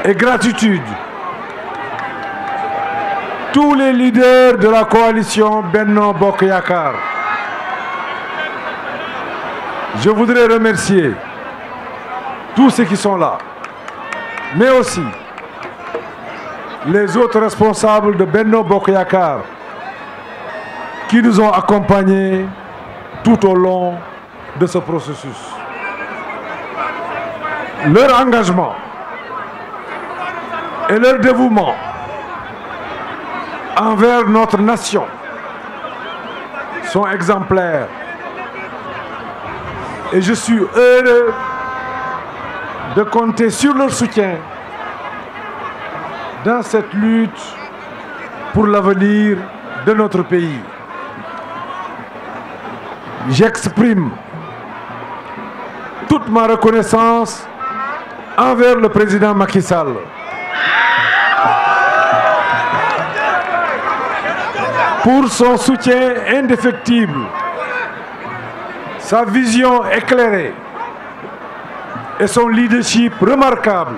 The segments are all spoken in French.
et gratitude tous les leaders de la coalition Benno Bokk Yakaar. Je voudrais remercier tous ceux qui sont là, mais aussi les autres responsables de Benno Bokk Yakaar qui nous ont accompagnés tout au long de ce processus. Leur engagement et leur dévouement envers notre nation sont exemplaires. Et je suis heureux de compter sur leur soutien dans cette lutte pour l'avenir de notre pays. J'exprime toute ma reconnaissance envers le président Macky Sall pour son soutien indéfectible, sa vision éclairée et son leadership remarquable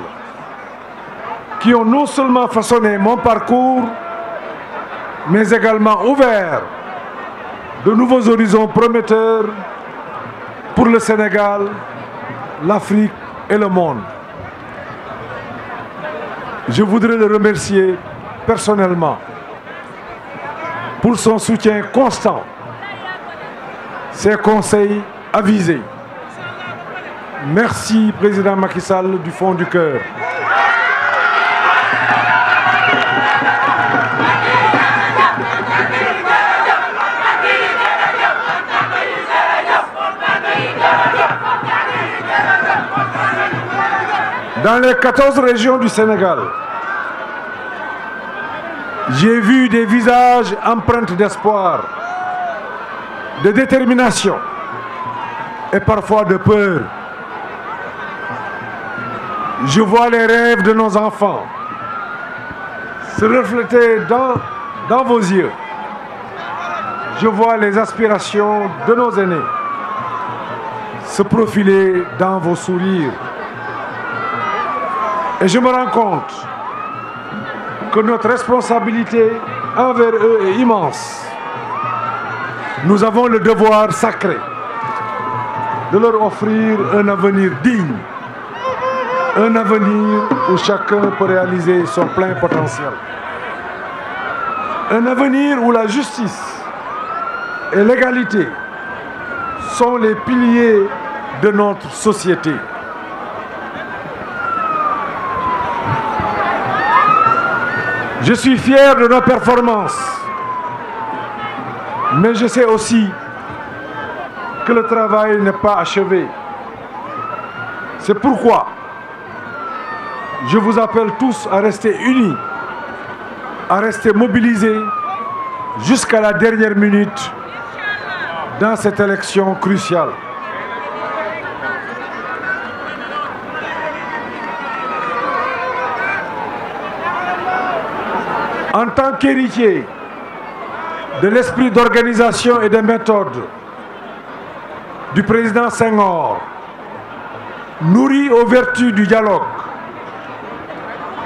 qui ont non seulement façonné mon parcours, mais également ouvert de nouveaux horizons prometteurs pour le Sénégal, l'Afrique et le monde. Je voudrais le remercier personnellement pour son soutien constant, ses conseils avisés. Merci, Président Macky Sall, du fond du cœur. Dans les 14 régions du Sénégal, j'ai vu des visages empreints d'espoir, de détermination et parfois de peur. Je vois les rêves de nos enfants se refléter dans vos yeux. Je vois les aspirations de nos aînés se profiler dans vos sourires. Et je me rends compte que notre responsabilité envers eux est immense. Nous avons le devoir sacré de leur offrir un avenir digne, un avenir où chacun peut réaliser son plein potentiel, un avenir où la justice et l'égalité sont les piliers de notre société. Je suis fier de nos performances, mais je sais aussi que le travail n'est pas achevé. C'est pourquoi je vous appelle tous à rester unis, à rester mobilisés jusqu'à la dernière minute dans cette élection cruciale. En tant qu'héritier de l'esprit d'organisation et de méthode du président Senghor, nourri aux vertus du dialogue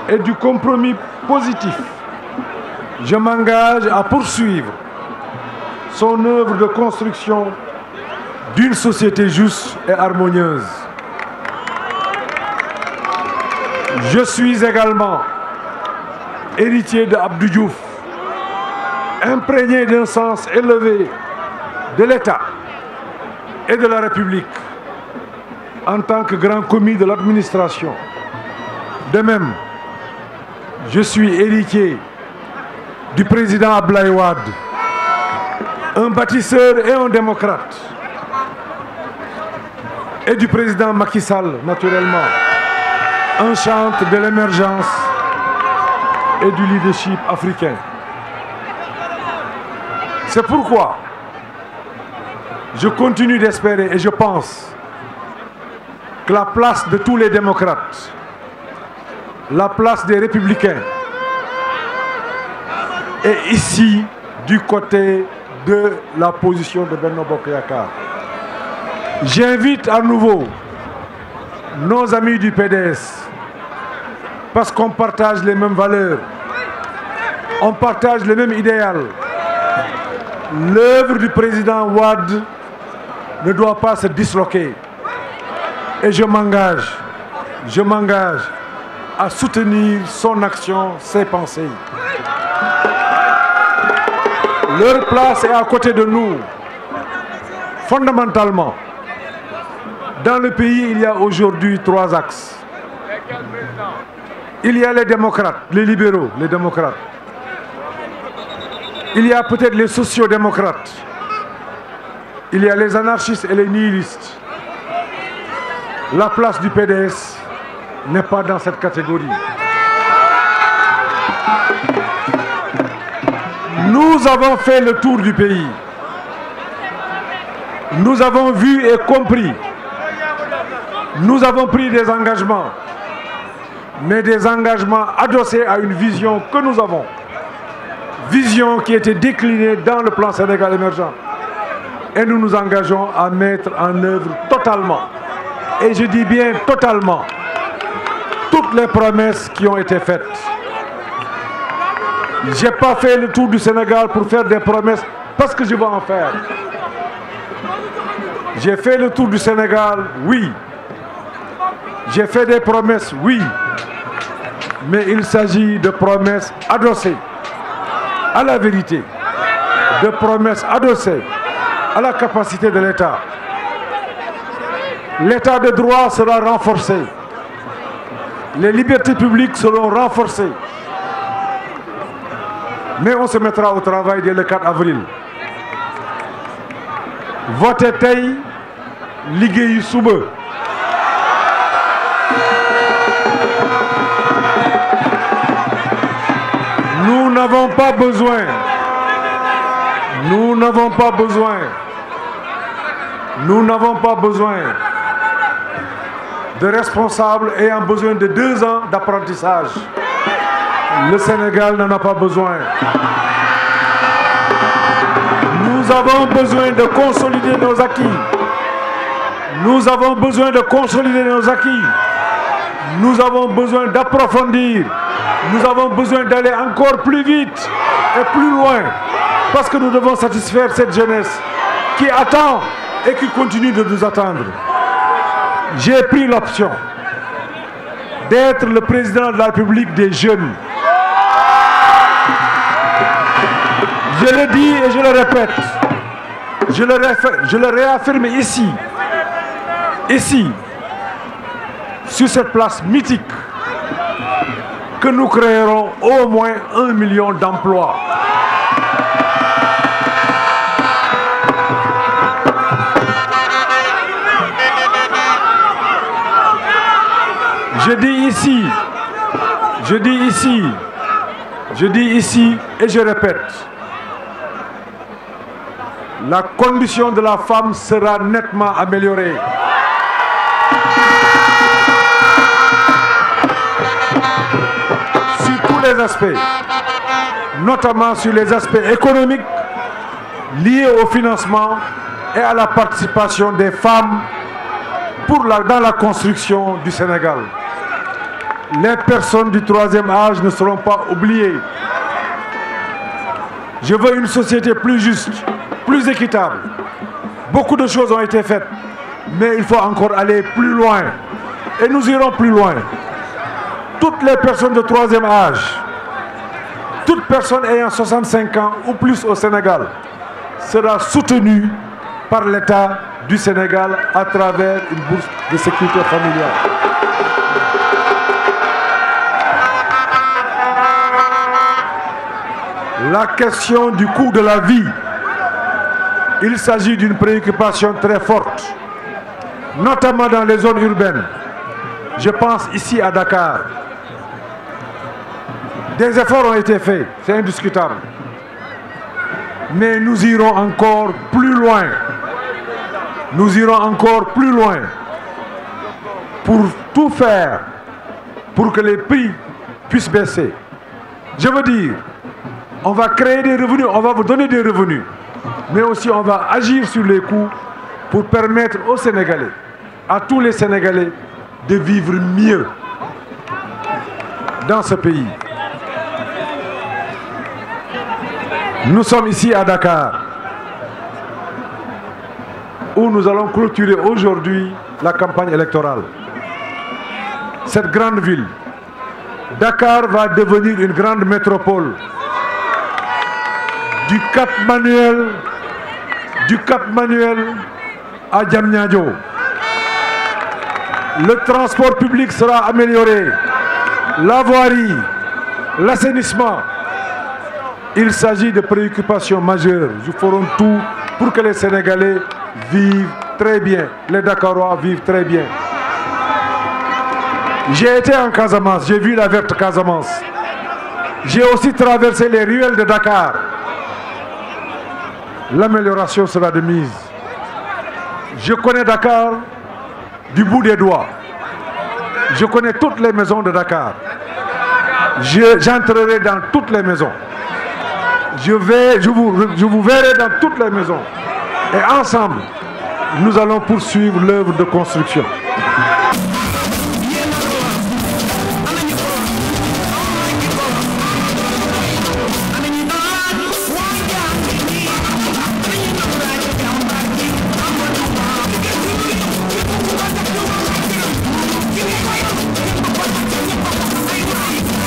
et du compromis positif, je m'engage à poursuivre son œuvre de construction d'une société juste et harmonieuse. Je suis également héritier de Abdou Diouf, imprégné d'un sens élevé de l'État et de la République en tant que grand commis de l'administration. De même, je suis héritier du président Abdoulaye Wade, un bâtisseur et un démocrate, et du président Macky Sall, naturellement, un chantre de l'émergence et du leadership africain. C'est pourquoi je continue d'espérer et je pense que la place de tous les démocrates, la place des républicains est ici du côté de la position de Benno Bokk Yakaar. J'invite à nouveau nos amis du PDS parce qu'on partage les mêmes valeurs, on partage les mêmes idéaux. L'œuvre du président Wade ne doit pas se disloquer. Et je m'engage à soutenir son action, ses pensées. Leur place est à côté de nous. Fondamentalement, dans le pays, il y a aujourd'hui 3 axes. Il y a les démocrates, les libéraux, les démocrates. Il y a peut-être les sociodémocrates. Il y a les anarchistes et les nihilistes. La place du PDS n'est pas dans cette catégorie. Nous avons fait le tour du pays. Nous avons vu et compris. Nous avons pris des engagements, mais des engagements adossés à une vision que nous avons. Vision qui était déclinée dans le plan Sénégal émergent. Et nous nous engageons à mettre en œuvre totalement, et je dis bien totalement, toutes les promesses qui ont été faites. Je n'ai pas fait le tour du Sénégal pour faire des promesses parce que je veux en faire. J'ai fait le tour du Sénégal, oui. J'ai fait des promesses, oui. Mais il s'agit de promesses adossées à la vérité, de promesses adossées à la capacité de l'État. L'État de droit sera renforcé. Les libertés publiques seront renforcées. Mais on se mettra au travail dès le 4 avril. Voter tey, liggéeyu suba. Nous n'avons pas besoin de responsables ayant besoin de 2 ans d'apprentissage. Le Sénégal n'en a pas besoin. Nous avons besoin de consolider nos acquis. Nous avons besoin de consolider nos acquis. Nous avons besoin d'approfondir. Nous avons besoin d'aller encore plus vite et plus loin. Parce que nous devons satisfaire cette jeunesse qui attend et qui continue de nous attendre. J'ai pris l'option d'être le président de la République des jeunes. Je le dis et je le répète. Je le réaffirme ici, sur cette place mythique, que nous créerons au moins 1 million d'emplois. Je dis ici et je répète, la condition de la femme sera nettement améliorée. Sur tous les aspects, notamment sur les aspects économiques liés au financement et à la participation des femmes dans la construction du Sénégal. Les personnes du 3e âge ne seront pas oubliées. Je veux une société plus juste, plus équitable. Beaucoup de choses ont été faites, mais il faut encore aller plus loin. Et nous irons plus loin. Toutes les personnes de 3e âge, toute personne ayant 65 ans ou plus au Sénégal, sera soutenue par l'État du Sénégal à travers une bourse de sécurité familiale. La question du coût de la vie, il s'agit d'une préoccupation très forte, notamment dans les zones urbaines. Je pense ici à Dakar. Des efforts ont été faits, c'est indiscutable. Mais nous irons encore plus loin. Nous irons encore plus loin pour tout faire pour que les prix puissent baisser. Je veux dire, on va créer des revenus, on va vous donner des revenus, mais aussi on va agir sur les coûts pour permettre aux Sénégalais, à tous les Sénégalais, de vivre mieux. dans ce pays. Nous sommes ici à Dakar, où nous allons clôturer aujourd'hui la campagne électorale. Cette grande ville, Dakar, va devenir une grande métropole. Du Cap Manuel à Diamniadio. Le transport public sera amélioré, la voirie, l'assainissement. Il s'agit de préoccupations majeures. Nous ferons tout pour que les Sénégalais vivent très bien, les Dakarois vivent très bien. J'ai été en Casamance, j'ai vu la verte Casamance. J'ai aussi traversé les ruelles de Dakar. L'amélioration sera de mise. Je connais Dakar du bout des doigts. Je connais toutes les maisons de Dakar. J'entrerai dans toutes les maisons. Je vous verrai dans toutes les maisons. Et ensemble, nous allons poursuivre l'œuvre de construction.